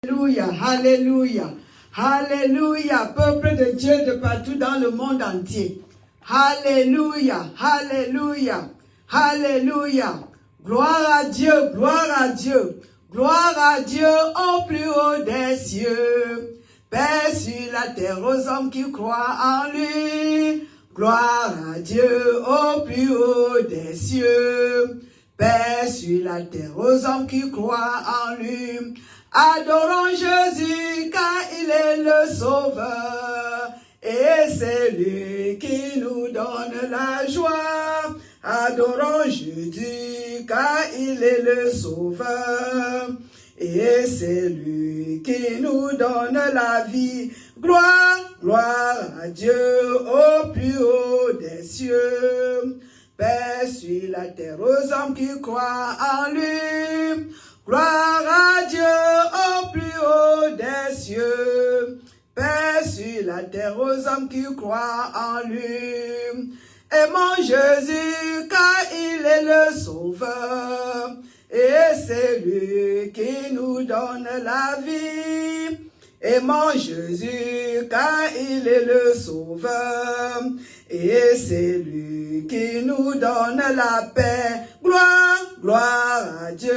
Alléluia, alléluia, alléluia, peuple de Dieu de partout dans le monde entier. Alléluia, alléluia, alléluia. Gloire à Dieu, gloire à Dieu, gloire à Dieu au plus haut des cieux. Paix sur la terre aux hommes qui croient en lui. Gloire à Dieu au plus haut des cieux. Paix sur la terre aux hommes qui croient en lui. Adorons Jésus car il est le sauveur. Et c'est lui qui nous donne la joie. Adorons Jésus car il est le sauveur. Et c'est lui qui nous donne la vie. Gloire, gloire à Dieu au plus haut des cieux. Paix sur la terre aux hommes qui croient en lui. Gloire à Dieu au plus haut des cieux. Paix sur la terre aux hommes qui croient en lui. Aimons Jésus car il est le sauveur. Et c'est lui qui nous donne la vie. Aimons Jésus car il est le sauveur. Et c'est lui qui nous donne la paix. Gloire, gloire à Dieu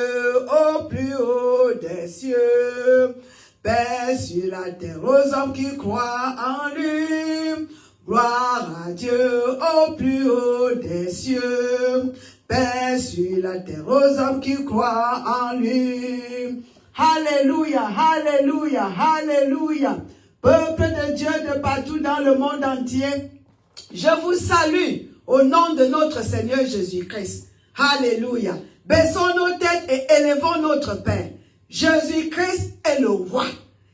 au plus haut des cieux. Paix sur la terre aux hommes qui croient en lui. Gloire à Dieu au plus haut des cieux. Paix sur la terre aux hommes qui croient en lui. Alléluia, alléluia, alléluia. Peuple de Dieu de partout dans le monde entier, je vous salue au nom de notre Seigneur Jésus-Christ. Alléluia. Baissons nos têtes et élevons notre Père. Jésus-Christ est le roi.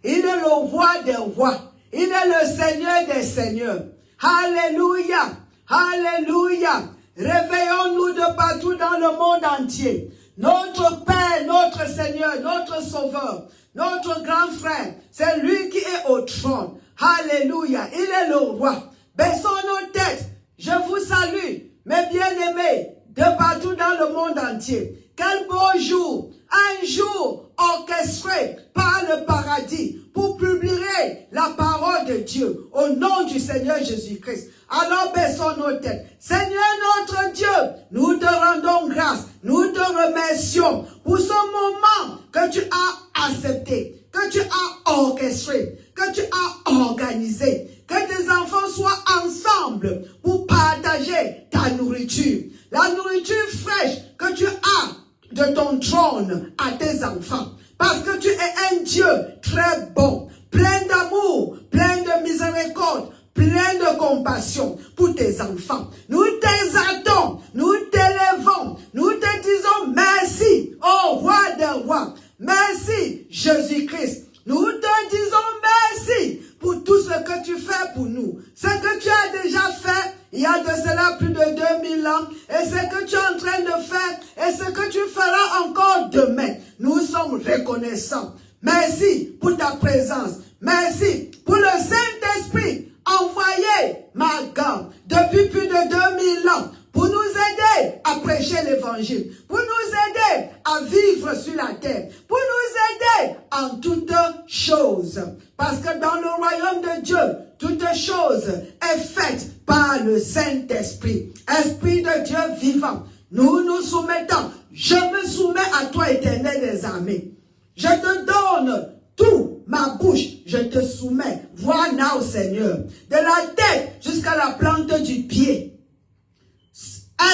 Il est le roi des rois. Il est le Seigneur des seigneurs. Alléluia. Alléluia. Réveillons-nous de partout dans le monde entier. Notre Père, notre Seigneur, notre Sauveur, notre grand frère, c'est lui qui est au trône. Alléluia. Il est le roi. Baissons nos têtes. Je vous salue, mes bien-aimés, de partout dans le monde entier. Quel beau jour. Un jour orchestré par le paradis pour publier la parole de Dieu au nom du Seigneur Jésus-Christ. Alors baissons nos têtes. Seigneur notre Dieu, nous te rendons grâce, nous te remercions pour ce moment que tu as accepté, que tu as orchestré, que tu as organisé, que tes enfants soient ensemble pour partager ta nourriture. La nourriture fraîche que tu as de ton trône à tes enfants. Parce que tu es un Dieu très bon, plein d'amour, plein de miséricorde, plein de compassion pour tes enfants. Nous t'exaltons, nous t'élevons, nous te disons merci, ô roi des rois. Merci, Jésus-Christ. Nous te disons merci pour tout ce que tu fais pour nous. Ce que tu as déjà fait il y a de cela plus de 2000 ans. Et ce que tu es en train de faire et ce que tu feras encore demain. Nous sommes reconnaissants. Merci pour ta présence. Merci pour le Saint-Esprit envoyé, ma God, depuis plus de 2000 ans. Pour nous aider à prêcher l'évangile. Pour nous aider à vivre sur la terre. Pour nous aider en toutes choses. Parce que dans le royaume de Dieu, toute chose est faite par le Saint-Esprit. Esprit de Dieu vivant. Nous nous soumettons. Je me soumets à toi, Éternel des armées. Je te donne tout, ma bouche, je te soumets. Vois now, Seigneur. De la tête jusqu'à la plante du pied.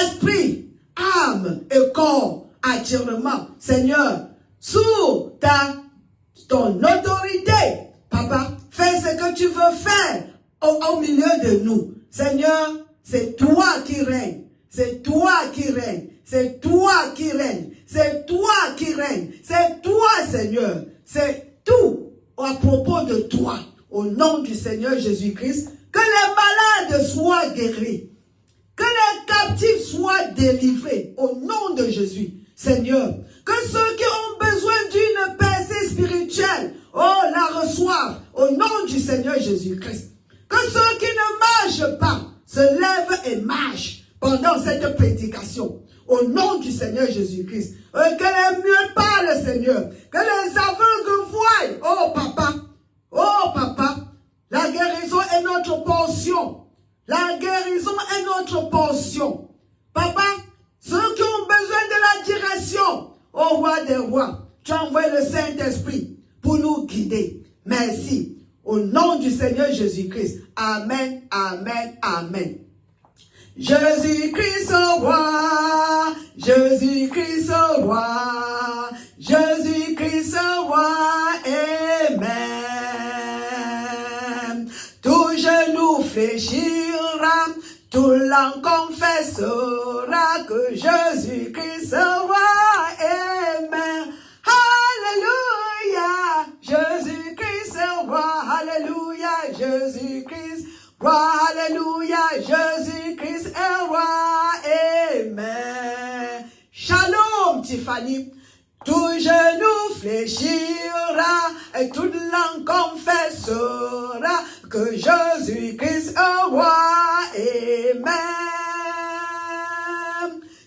Esprit, âme et corps, entièrement, Seigneur, sous ton autorité, Papa, fais ce que tu veux faire au milieu de nous. Seigneur, c'est toi qui règnes, c'est toi qui règnes, c'est toi qui règnes, c'est toi qui règnes, c'est toi, Seigneur, c'est tout à propos de toi. Au nom du Seigneur Jésus-Christ, que les malades soient guéris. Que les captifs soient délivrés au nom de Jésus, Seigneur. Que ceux qui ont besoin d'une percée spirituelle, la reçoivent au nom du Seigneur Jésus-Christ. Que ceux qui ne marchent pas se lèvent et marchent pendant cette prédication. Au nom du Seigneur Jésus-Christ. Que les muets parlent, Seigneur. Que les aveugles voient. La guérison est notre portion. Papa, ceux qui ont besoin de la direction, au roi des rois, tu as envoyé le Saint-Esprit pour nous guider. Merci. Au nom du Seigneur Jésus-Christ. Amen, amen, amen. Jésus-Christ au roi, Jésus-Christ au roi, Jésus-Christ au roi, amen. Tout genou fléchira, tout langue confessera que Jésus-Christ est roi, amen. Alléluia, Jésus-Christ est roi, alléluia, Jésus-Christ, roi, alléluia, Jésus-Christ est roi, amen. Shalom, Tiffany. Tout genou fléchira et toute langue confessera que Jésus-Christ est roi, amen.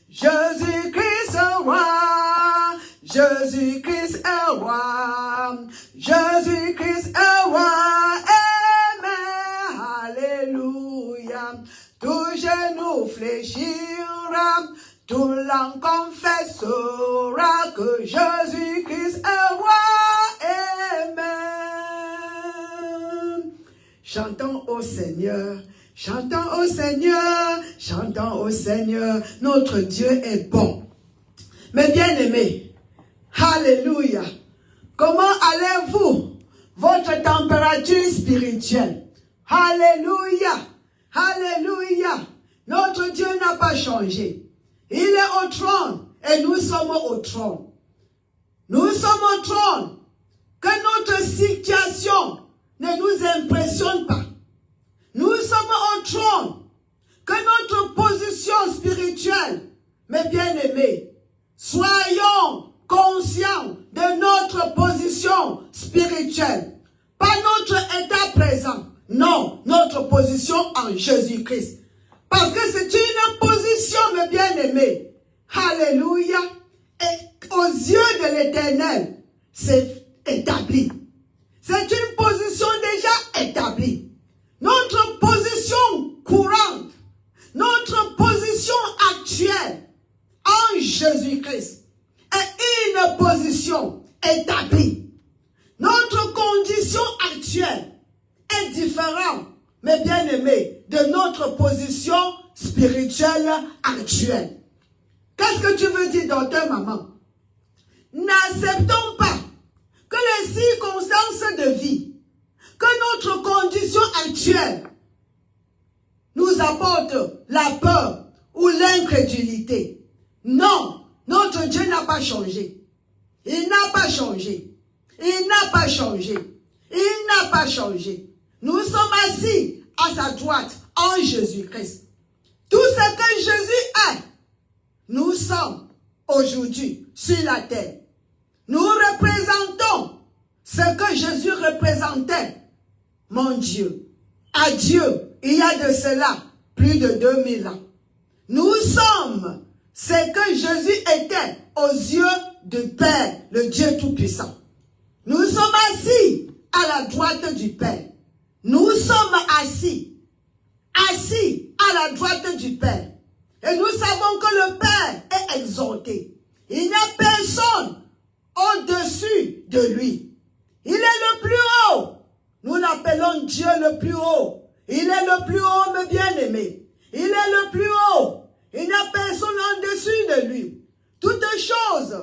Jésus-Christ est roi, Jésus-Christ est roi, Jésus-Christ est roi, amen, alléluia. Tout genou fléchira, tout langue confessera que Jésus-Christ est roi, amen. Chantons au Seigneur, chantons au Seigneur, chantons au Seigneur. Notre Dieu est bon. Mes bien-aimés, alléluia. Comment allez-vous? Votre température spirituelle. Alléluia, alléluia. Notre Dieu n'a pas changé. Il est au trône et nous sommes au trône. Nous sommes au trône. Que notre situation ne nous impressionne pas. Nous sommes au trône. Que notre position spirituelle, mes bien-aimés, soyons conscients de notre position spirituelle. Pas notre état présent. Non, notre position en Jésus-Christ. Parce que c'est une position, mes bien-aimés. Alléluia. Et aux yeux de l'Éternel, c'est établi. C'est une position déjà établie. Notre position courante, notre position actuelle en Jésus-Christ est une position établie. Notre condition actuelle est différente, mes bien-aimés, de notre position spirituelle actuelle. Qu'est-ce que tu veux dire, docteur, maman? N'acceptons pas que les circonstances de vie, que notre condition actuelle nous apporte la peur ou l'incrédulité. Non, notre Dieu n'a pas changé. Il n'a pas changé. Il n'a pas changé. Il n'a pas changé. Nous sommes assis à sa droite en Jésus-Christ. Tout ce que Jésus est, nous sommes aujourd'hui sur la terre. Nous représentons ce que Jésus représentait. Mon Dieu, à Dieu, il y a de cela plus de 2000 ans. Nous sommes ce que Jésus était aux yeux du Père, le Dieu Tout-Puissant. Nous sommes assis à la droite du Père. Nous sommes assis à la droite du Père. Et nous savons que le Père est exalté. Il n'y a personne au-dessus de lui. Il est le plus haut. Nous l'appelons Dieu le plus haut. Il est le plus haut, mes bien-aimés. Il est le plus haut. Il n'y a personne en-dessus de lui. Toute chose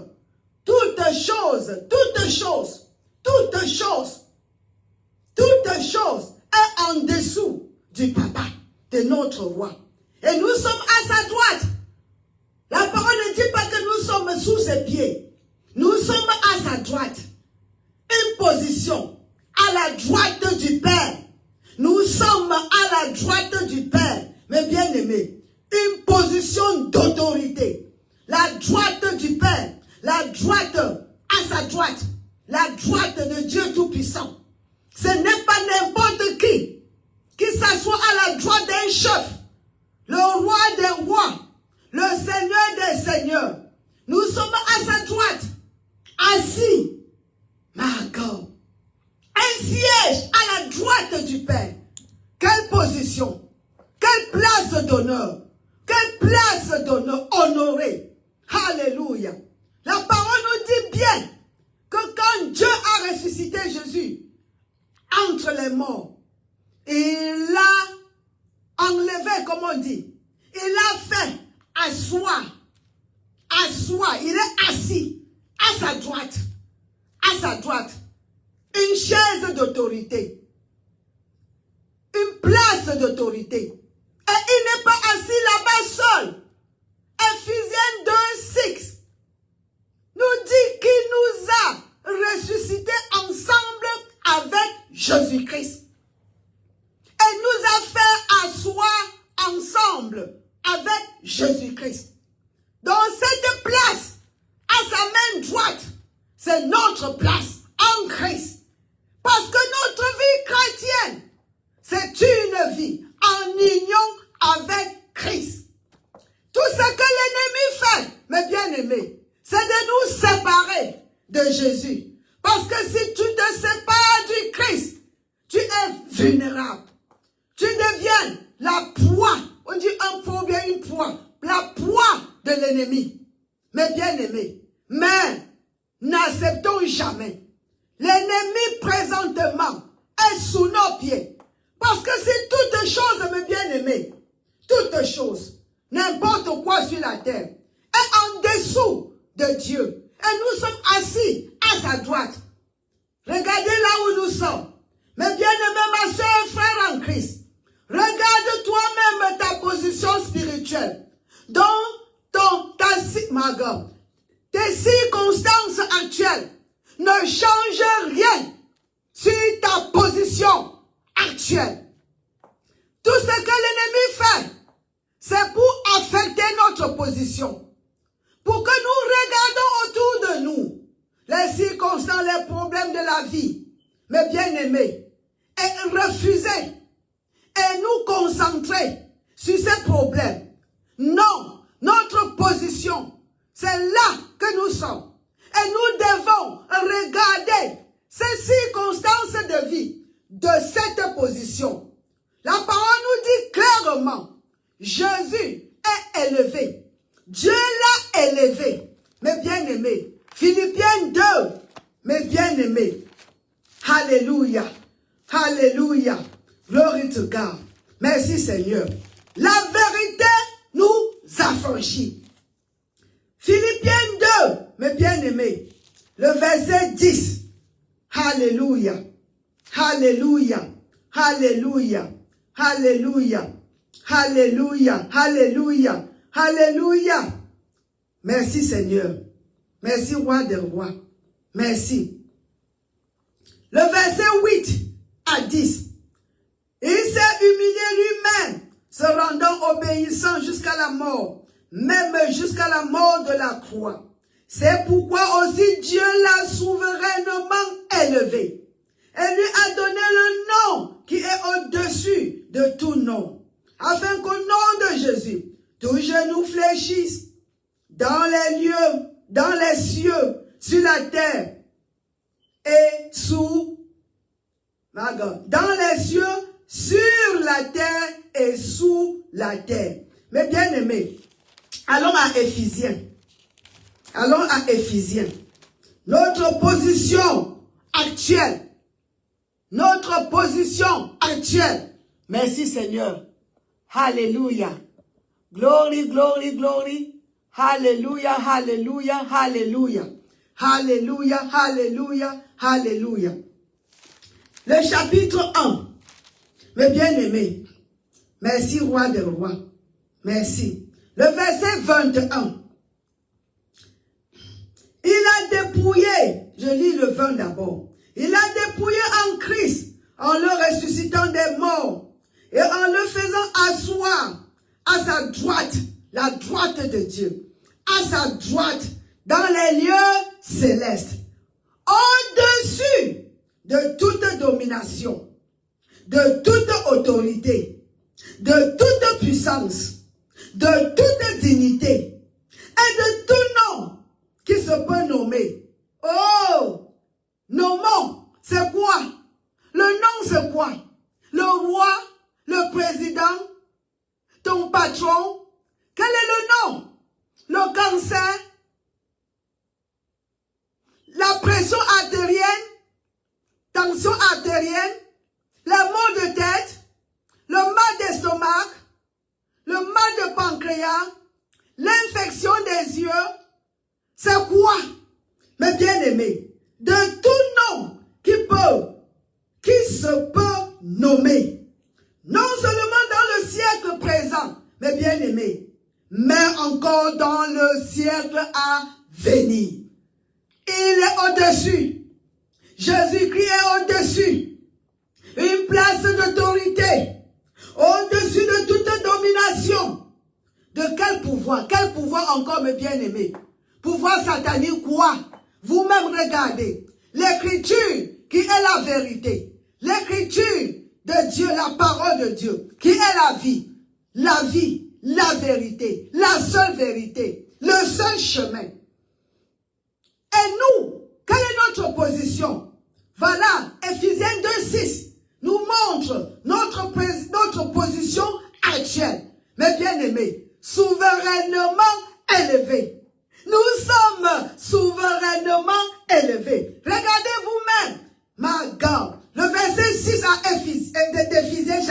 est en dessous du papa de notre roi. Et nous sommes à sa droite. La parole ne dit pas que nous sommes sous ses pieds. Nous sommes à sa droite. Une position à la droite du Père. Nous sommes à la droite du Père. Mes bien-aimés, une position d'autorité. La droite du Père. La droite à sa droite. La droite de Dieu Tout-Puissant. Ce n'est pas n'importe qui s'assoit à la droite d'un chef. Le roi des rois. Le Seigneur des seigneurs. Nous sommes à sa droite. Assis. My God. Un siège à la droite du Père. Quelle position. Quelle d'honneur. Quelle place d'honneur honorée. Alléluia. La parole nous dit bien que quand Dieu a ressuscité Jésus entre les morts, il a enlevé, comme on dit, il a fait asseoir, il est assis à sa droite, une chaise d'autorité, une place d'autorité. Et il n'est pas assis là-bas seul. Ephésiens 2:6 nous dit qu'il nous a ressuscités ensemble avec Jésus-Christ. Et nous a fait asseoir ensemble avec Jésus-Christ. Dans cette place, à sa main droite, c'est notre place en Christ. Parce que notre vie chrétienne, c'est une vie en union avec Christ. Tout ce que l'ennemi fait, mes bien-aimés, c'est de nous séparer de Jésus. Parce que si tu te sépares du Christ, tu es vulnérable. Tu deviens la proie. On dit un pauvre bien une proie. La proie de l'ennemi. Mes bien-aimés. Mais n'acceptons jamais. L'ennemi présentement est sous nos pieds. Parce que c'est toutes choses, mes bien-aimés. Toutes choses. N'importe quoi sur la terre. Est en dessous de Dieu. Et nous sommes assis à sa droite. Regardez là où nous sommes. Mais bien-aimés, ma soeur et frère en Christ. Regarde toi-même ta position spirituelle. Dans tes circonstances actuelles ne changent rien sur ta position actuelle. Tout ce que l'ennemi fait, c'est pour affecter notre position. Pour que nous regardons autour de nous les circonstances, les problèmes de la vie, mes bien-aimés, et refuser et nous concentrer sur ces problèmes. Non, notre position, c'est là que nous sommes. Et nous devons regarder ces circonstances de vie de cette position. La parole nous dit clairement, Jésus est élevé. Dieu l'a élevé. Mes bien-aimés, Philippiens 2, mes bien-aimés. Alléluia. Alléluia. Glory to God. Merci Seigneur. La vérité nous affranchit. Philippiens 2, mes bien-aimés. Le verset 10. Alléluia. Alléluia. Alléluia. Alléluia. Alléluia. Alléluia. Alléluia. Merci Seigneur. Merci Roi des Rois. Merci. Le verset 8 à 10. Il s'est humilié lui-même, se rendant obéissant jusqu'à la mort, même jusqu'à la mort de la croix. C'est pourquoi aussi Dieu l'a souverainement élevé et lui a donné le nom qui est au-dessus de tout nom, afin qu'au nom de Jésus, tout genou fléchisse dans les lieux, dans les cieux, sur la terre et dans les cieux, sur la terre et sous la terre. Mais bien aimés, allons à Éphésiens. Allons à Éphésiens. Notre position actuelle. Notre position actuelle. Merci Seigneur. Alléluia. Glory, glory, glory. Alléluia, alléluia, alléluia. Alléluia, alléluia, alléluia. Le chapitre 1. Mes bien-aimés, merci Roi des Rois, merci. Le verset 21. Il a dépouillé, je lis le 20 d'abord. Il a dépouillé en Christ, en le ressuscitant des morts, et en le faisant asseoir à sa droite, la droite de Dieu, à sa droite, dans les lieux célestes, au-dessus de toute domination, de toute autorité, de toute puissance, de toute dignité, et de tout nom qui se peut nommer. Oh, nommons, c'est quoi? Le nom, c'est quoi? Le roi, le président, ton patron. Quel est le nom? Le cancer, la pression artérielle, tension artérielle, les maux de tête, le mal d'estomac, le mal de pancréas, l'infection des yeux. C'est quoi, mes bien-aimés? De tout nom qui se peut nommer. Non seulement dans le siècle présent, mes bien-aimés, mais encore dans le siècle à venir. Il est au-dessus. Jésus-Christ est au-dessus. Une place d'autorité. Au-dessus de toute domination. De quel pouvoir? Quel pouvoir encore, mes bien-aimés? Pouvoir satanique quoi? Vous-même regardez. L'écriture qui est la vérité. L'écriture de Dieu, la parole de Dieu, qui est la vie, la vérité, la seule vérité, le seul chemin. Et nous, quelle est notre position? Voilà, Éphésiens 2:6 nous montre notre position actuelle. Mes bien-aimés, souverainement élevés. Nous sommes souverainement élevés. Regardez vous-même, ma God, le verset 6 d'Éphésiens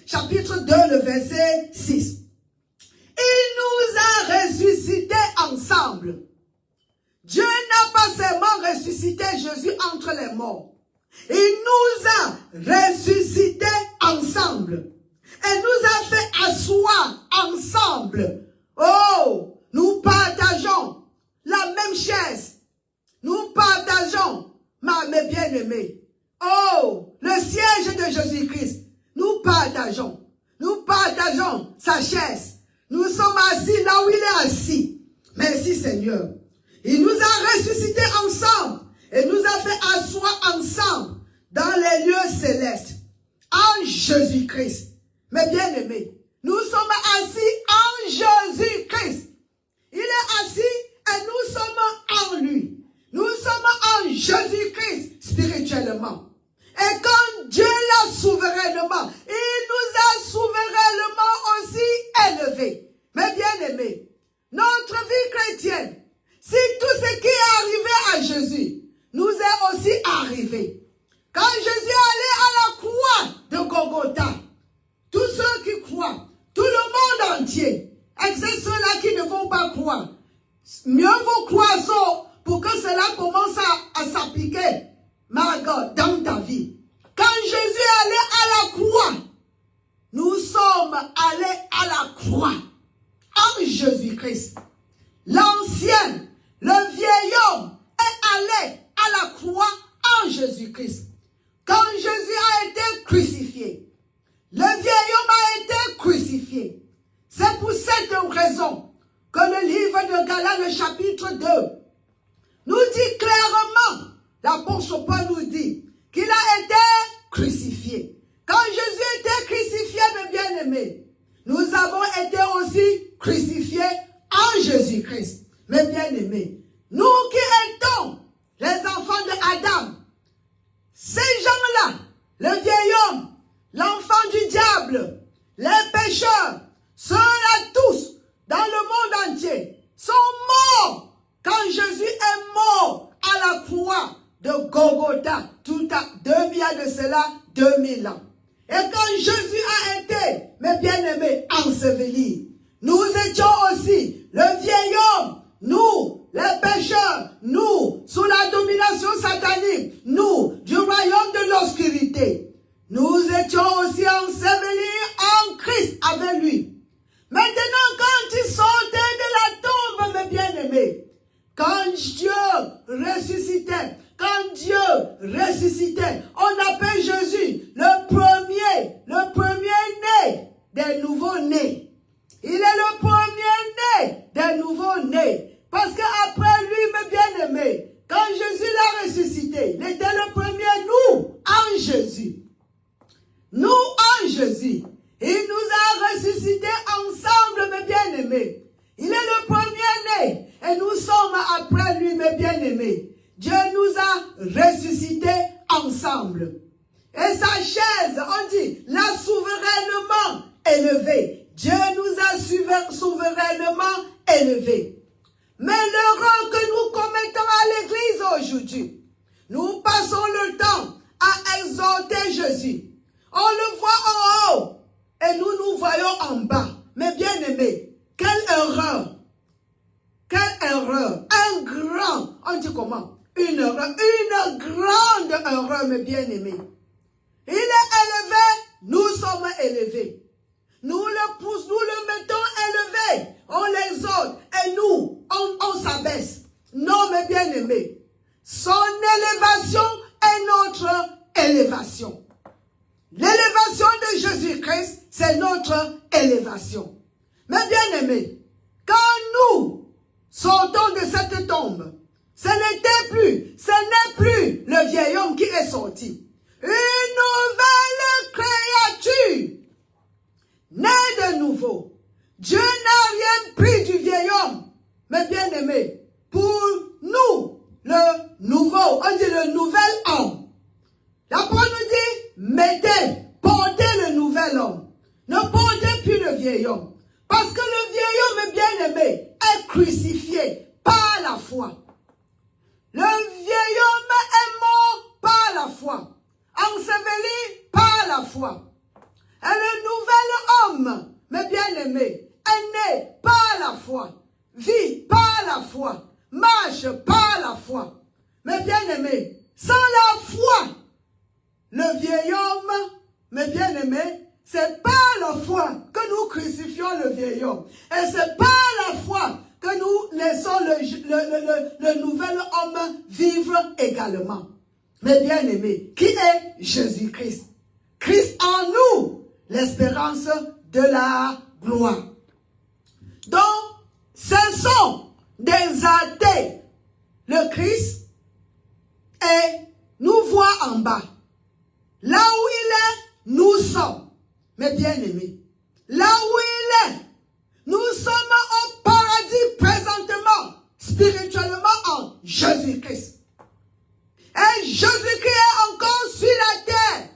chapitre 2, le verset 6. Il nous a ressuscités ensemble. Dieu n'a pas seulement ressuscité Jésus entre les morts. Il nous a ressuscités ensemble. Et nous a fait asseoir ensemble. Oh, nous partageons la même chaise. Nous partageons, mes bien-aimés. Oh, le siège de Jésus-Christ. Nous partageons sa chaise. Nous sommes assis là où il est assis. Merci Seigneur. Il nous a ressuscités ensemble et nous a fait asseoir ensemble dans les lieux célestes en Jésus-Christ. Mes bien-aimés, nous sommes assis en Jésus-Christ. Il est assis et nous sommes en lui. Nous sommes en Jésus-Christ spirituellement. Et quand Dieu l'a souverainement, il nous a souverainement aussi élevés. Mes bien-aimés, notre vie chrétienne, si tout ce qui est arrivé à Jésus nous est aussi arrivé. Quand Jésus est allé à la croix de Golgotha, tous ceux qui croient, tout le monde entier, excepté ceux-là qui ne vont pas croire, mieux vaut croire pour que cela commence à s'appliquer, my God, dans ta vie. Quand Jésus est allé à la croix, nous sommes allés à la croix en Jésus-Christ. L'ancien, le vieil homme est allé à la croix en Jésus-Christ. Quand Jésus a été crucifié, le vieil homme a été crucifié. C'est pour cette raison que le livre de Galates, le chapitre 2, nous dit clairement, l'apôtre Paul nous dit qu'il a été crucifié. Quand Jésus était crucifié, mes bien-aimés, nous avons été aussi crucifiés en Jésus-Christ. Mes bien-aimés, nous qui étions les enfants d'Adam, ces gens-là, le vieil homme, l'enfant du diable, les pécheurs, ceux-là tous, dans le monde entier, sont morts quand Jésus est mort à la croix de Golgotha, tout à 2000 ans de cela, 2000 ans. Et quand Jésus a été, mes bien-aimés, enseveli, nous étions aussi le vieil homme, nous, les pécheurs, nous, sous la domination satanique, nous, du royaume de l'obscurité. Nous étions aussi ensevelis en Christ avec lui. Maintenant, quand il sortait de la tombe, mes bien-aimés, quand Dieu ressuscitait, on appelle Jésus le premier né des nouveaux-nés. Il est le premier-né des nouveaux-nés. Parce qu'après lui, mes bien-aimés, quand Jésus l'a ressuscité, il était le premier, nous, en Jésus. Nous, en Jésus. Il nous a ressuscités ensemble, mes bien-aimés. Il est le premier-né. Et nous sommes après lui, mes bien-aimés. Dieu nous a ressuscités ensemble. Et sa chaise, on dit, l'a souverainement élevé. Dieu nous a souverainement élevés. Mais l'erreur que nous commettons à l'église aujourd'hui, nous passons le temps à exalter Jésus. On le voit en haut et nous nous voyons en bas. Mais bien aimé, quelle erreur! Quelle erreur! On dit comment? Une erreur, une grande erreur, mes bien-aimés. Il est élevé, nous sommes élevés. Nous le poussons, nous le mettons élevé. On l'exalte et nous, on s'abaisse. Non, mes bien-aimés. Son élévation est notre élévation. L'élévation de Jésus-Christ, c'est notre élévation. Mes bien-aimés, quand nous sortons de cette tombe, ce n'est plus le vieil homme qui est sorti. Une nouvelle créature, née de nouveau. Dieu n'a rien pris du vieil homme, mes bien-aimés. Pour nous, le nouveau, on dit le nouvel homme. La parole nous dit, portez le nouvel homme. Ne portez plus le vieil homme. Parce que le vieil homme, bien-aimé, est crucifié par la foi. Le vieil homme est mort par la foi. Enseveli par la foi. Et le nouvel homme, mes bien-aimés, est né par la foi. Vit par la foi. Marche par la foi. Mes bien-aimés, sans la foi, le vieil homme, mes bien-aimés, c'est par la foi que nous crucifions le vieil homme. Et c'est par la foi que nous laissons le nouvel homme vivre également. Mes bien-aimés, qui est Jésus-Christ? Christ en nous, l'espérance de la gloire. Donc, ce sont des athées. Le Christ et nous voit en bas. Là où il est, nous sommes. Mes bien-aimés, là où il est, nous sommes au paradis présentement, spirituellement en Jésus-Christ. Et Jésus-Christ est encore sur la terre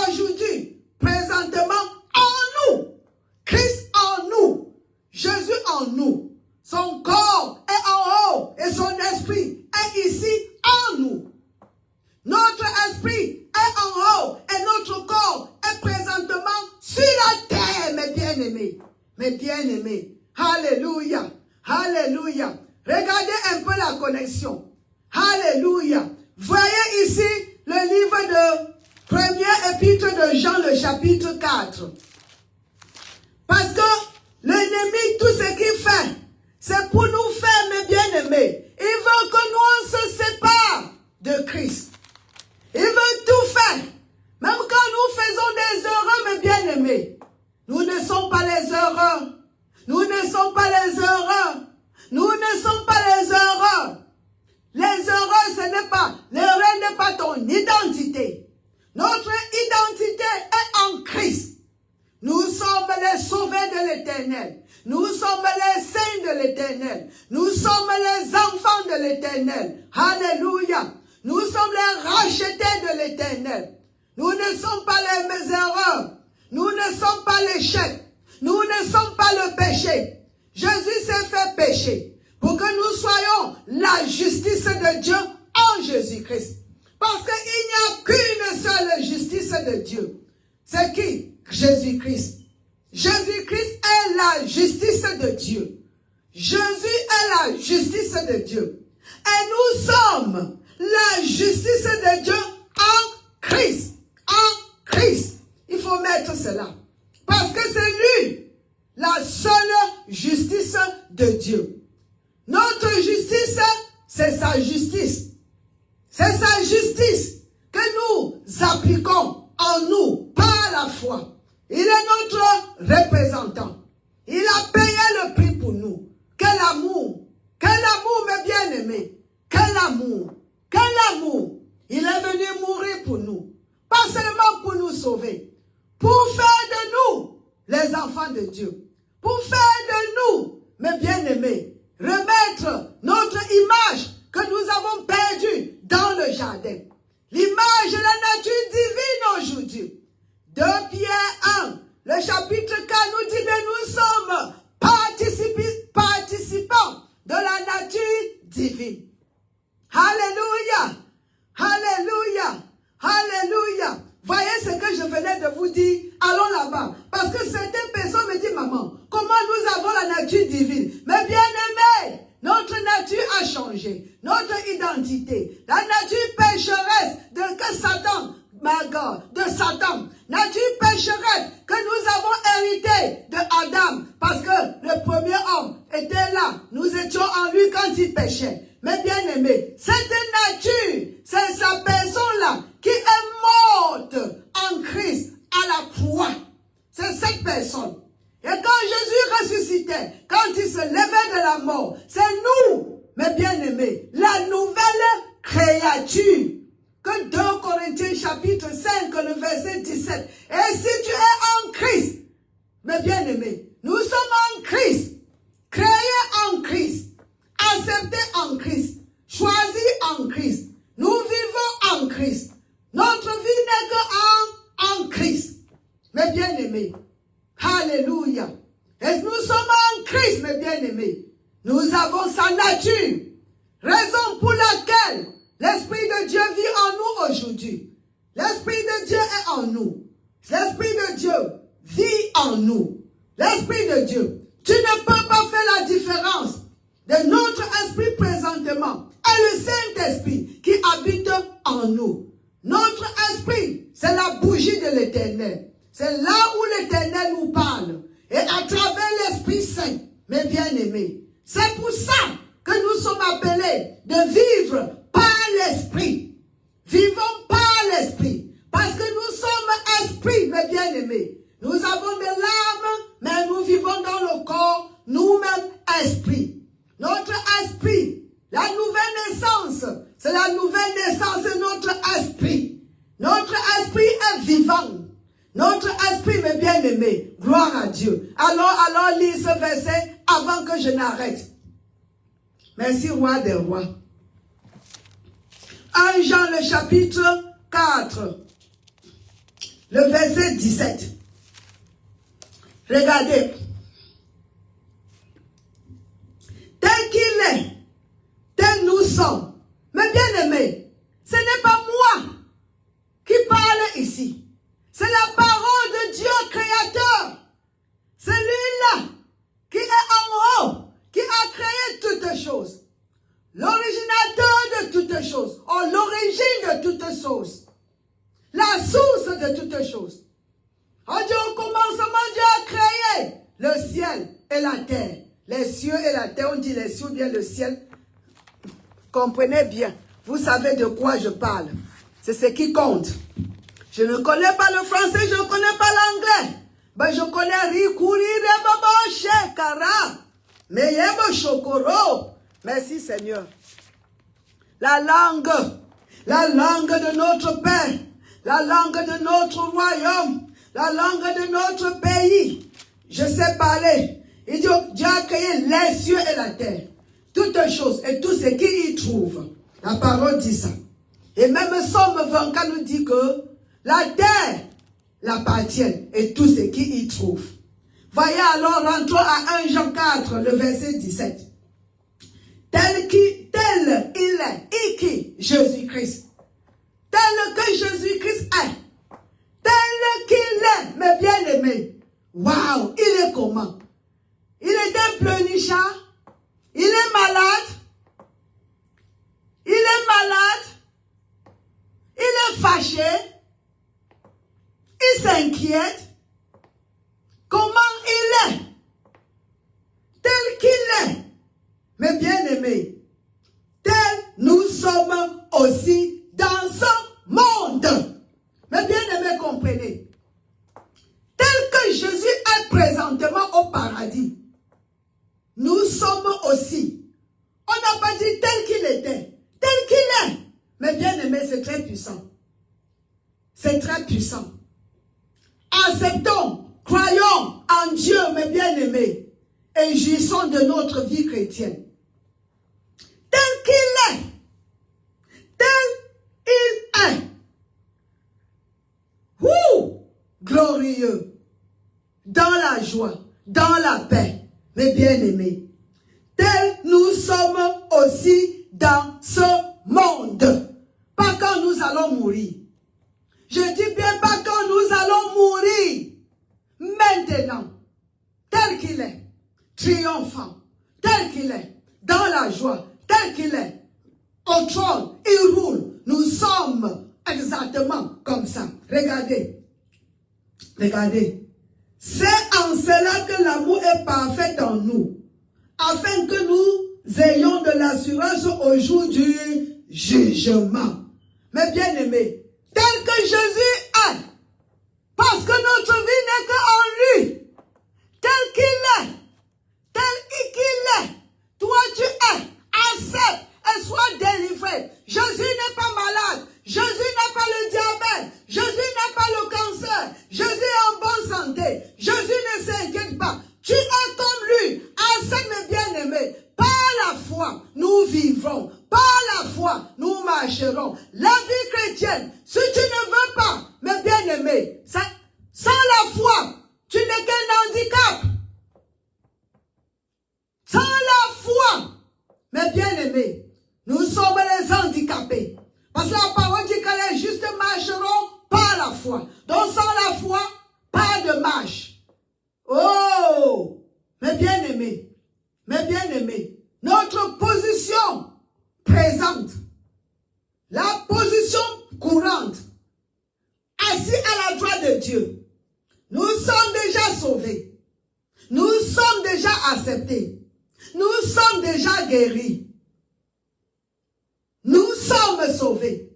aujourd'hui, présentement en nous. Christ en nous, Jésus en nous. Son corps est en haut et son esprit est ici en nous. Notre esprit est en haut et notre corps est présentement sur la terre, mes bien-aimés. Mes bien-aimés. Alléluia. Alléluia. Regardez un peu la connexion. Alléluia. Voyez ici le livre de première épître de Jean, le chapitre 4. Parce que l'ennemi, tout ce qu'il fait, c'est pour nous faire, mes bien-aimés. Il veut que nous on se sépare de Christ. Il veut tout faire. Même quand nous faisons des erreurs, mes bien-aimés, nous ne sommes pas les erreurs. Nous ne sommes pas les erreurs. Nous ne sommes pas les erreurs. Les erreurs, l'erreur n'est pas ton identité. Notre identité est en Christ. Nous sommes les sauvés de l'Éternel. Nous sommes les saints de l'Éternel. Nous sommes les enfants de l'Éternel. Alléluia. Nous sommes les rachetés de l'Éternel. Nous ne sommes pas les erreurs. Nous ne sommes pas l'échec. Nous ne sommes pas le péché. Jésus s'est fait pécher pour que nous soyons la justice de Dieu en Jésus-Christ. Parce qu'il n'y a qu'une seule justice de Dieu. C'est qui? Jésus-Christ. Jésus-Christ est la justice de Dieu. Jésus est la justice de Dieu. Et nous sommes la justice de Dieu en Christ. En Christ. Il faut mettre cela. Parce que c'est lui, la seule justice de Dieu. Notre justice, c'est sa justice. C'est sa justice que nous appliquons en nous par la foi. Il est notre représentant. Il a payé le prix pour nous. Quel amour! Quel amour, mes bien-aimés! Quel amour! Quel amour! Il est venu mourir pour nous. Pas seulement pour nous sauver. Pour faire de nous les enfants de Dieu. Pour faire de nous, mes bien-aimés, remettre notre image que nous avons perdue dans le jardin. L'image de la nature divine aujourd'hui. 2 Pierre 1, le chapitre 4 nous dit que nous my God, de Satan, nature pécheresse que nous avons hérité de Adam, parce que le premier homme était là, nous étions en lui quand il péchait. Mais bien aimé, cette nature, c'est sa personne-là qui est morte en Christ à la croix. C'est cette personne. Et quand Jésus ressuscitait, quand il se levait de la mort, c'est nous, mes bien-aimés, la nouvelle créature. Que 2 Corinthiens chapitre 5, le verset 17. Et si tu es en Christ, mes bien-aimés, nous sommes en Christ, créés en Christ, acceptés en Christ, choisis en Christ. Nous vivons en Christ. Notre vie n'est que en Christ. Mes bien-aimés, alléluia. Et nous sommes en Christ, mes bien-aimés. Nous avons sa nature. Raison pour laquelle l'Esprit de Dieu vit en nous aujourd'hui. L'Esprit de Dieu est en nous. L'Esprit de Dieu vit en nous. L'Esprit de Dieu. Tu ne peux pas faire la différence de notre esprit présentement et le Saint-Esprit qui habite en nous. Notre esprit, c'est la bougie de l'Éternel. C'est là où l'Éternel nous parle. Et à travers l'Esprit Saint, mes bien-aimés. C'est pour ça que nous sommes appelés de vivre par l'Esprit. Vivons par l'Esprit. Parce que nous sommes esprits, mes bien-aimés. Nous avons de l'âme, mais nous vivons dans le corps, nous-mêmes esprits. Notre esprit, la nouvelle naissance, c'est la nouvelle naissance de notre esprit. Notre esprit est vivant. Notre esprit, mes bien-aimés, gloire à Dieu. Alors lis ce verset avant que je n'arrête. Merci, roi des rois. 1 Jean, le chapitre 4, le verset 17. Regardez. Tel qu'il est, tel nous sommes. Mais bien-aimés, ce n'est pas moi qui parle ici. C'est la parole de Dieu créateur. C'est lui-là qui est en haut, qui a créé toutes choses. L'originateur de toutes choses, ou l'origine de toutes choses. La source de toutes choses. Oh Dieu, au commencement, Dieu a créé le ciel et la terre. Les cieux et la terre, on dit les cieux ou bien le ciel. Comprenez bien, vous savez de quoi je parle. C'est ce qui compte. Je ne connais pas le français, je ne connais pas l'anglais. Ben, je connais Rikuri, Rebabo, Shekara, Meyebo, Shokoro. Merci Seigneur. La langue de notre Père, la langue de notre royaume, la langue de notre pays. Je sais parler. Et Dieu a créé les cieux et la terre. Toutes choses et tout ce qui y trouve. La parole dit ça. Et même Somme 24 nous dit que la terre l'appartient et tout ce qui y trouve. Voyez alors, rentrons à 1 Jean 4, le verset 17. Tel il est, qui Jésus-Christ. Tel que Jésus-Christ est. Tel qu'il est, mes bien-aimés. Waouh, il est comment? Il est un pleurnichard. Il est malade. Il est malade. Il est fâché. Il s'inquiète. Comment il est? Tel qu'il est. Mes bien-aimés, tel nous sommes aussi dans ce monde. Mes bien-aimés, comprenez. Tel que Jésus est présentement au paradis, nous sommes aussi. On n'a pas dit tel qu'il était, tel qu'il est. Mais bien-aimés, c'est très puissant. C'est très puissant. Acceptons, croyons en Dieu, mes bien-aimés, et jouissons de notre vie chrétienne. Tel qu'il est, tel il est. Glorieux, dans la joie, dans la paix, mes bien-aimés. Tels nous sommes aussi dans ce monde. Pas quand nous allons mourir. Je dis bien pas quand nous allons mourir. Maintenant, tel qu'il est, triomphant, tel qu'il est, dans la joie, tel qu'il est, au trône, il roule. Nous sommes exactement comme ça. Regardez. Regardez. C'est en cela que l'amour est parfait en nous, afin que nous ayons de l'assurance au jour du jugement. Mes bien-aimés, tel que Jésus est, parce que notre vie n'est qu'en lui, tel qu'il est, toi tu es, accepte et sois délivré. Jésus n'est pas malade, Jésus n'a pas le diabète, Jésus n'a pas le cancer, Jésus est en bonne santé, Jésus ne s'inquiète pas. Tu es comme lui, accepte mes bien-aimés. Par la foi, nous vivrons, par la foi, nous marcherons. La vie chrétienne, si tu ne veux pas, mes bien-aimés, sans la foi, tu n'es qu'un handicap. Sans la foi, mes bien-aimés, nous sommes les handicapés. Parce que la parole dit que les justes marcheront par la foi. Donc sans la foi, pas de marche. Oh, mes bien-aimés, notre position présente, la position courante, assis à la droite de Dieu, nous sommes déjà sauvés. Nous sommes déjà acceptés. Nous sommes déjà guéris. Nous sommes sauvés.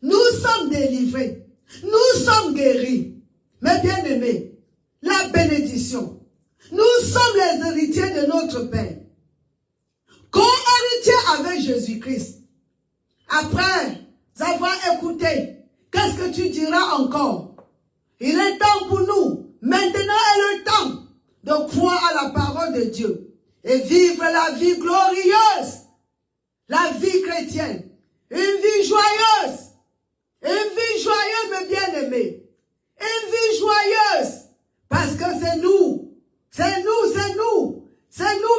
Nous sommes délivrés. Nous sommes guéris. Mes bien-aimés, la bénédiction. Nous sommes les héritiers de notre Père. Co-héritiers avec Jésus-Christ. Après avoir écouté, qu'est-ce que tu diras encore? Il est temps pour nous. Maintenant est le temps de croire à la parole de Dieu et vivre la vie glorieuse, la vie chrétienne, une vie joyeuse, mes bien-aimés, une vie joyeuse, parce que c'est nous,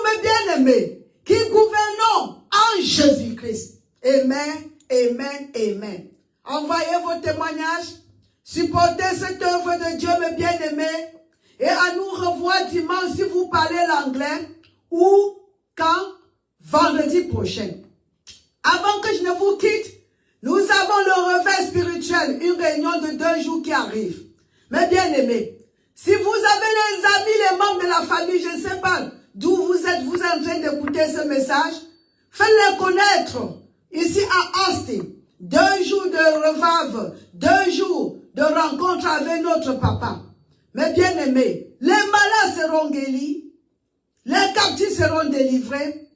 mes bien-aimés, qui gouvernons en Jésus-Christ. Amen, amen, amen. Envoyez vos témoignages, supportez cette œuvre de Dieu, mes bien-aimés, et à nous revoir dimanche si vous parlez l'anglais, ou quand? Vendredi prochain. Avant que je ne vous quitte, nous avons le réveil spirituel, une réunion de 2 jours qui arrive. Mes bien-aimés, si vous avez les amis, les membres de la famille, je ne sais pas d'où vous êtes en train d'écouter ce message, faites-les connaître ici à Austin. 2 jours de revive, 2 jours de rencontre avec notre papa. Mes bien-aimés, les malades seront guéris, les captifs seront délivrés,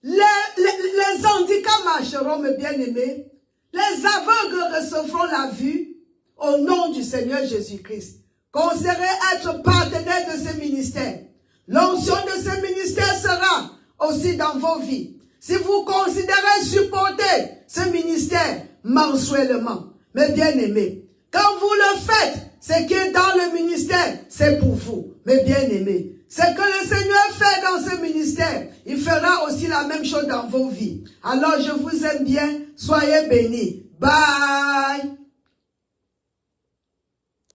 les handicapés marcheront, mes bien-aimés, les aveugles recevront la vue au nom du Seigneur Jésus-Christ. Considérez être partenaire de ce ministère. L'onction de ce ministère sera aussi dans vos vies. Si vous considérez supporter ce ministère mensuellement, mes bien-aimés, quand vous le faites, ce qui est dans le ministère, c'est pour vous, mes bien-aimés. Ce que le Seigneur fait dans ce ministère, il fera aussi la même chose dans vos vies. Alors je vous aime bien, soyez bénis. Bye!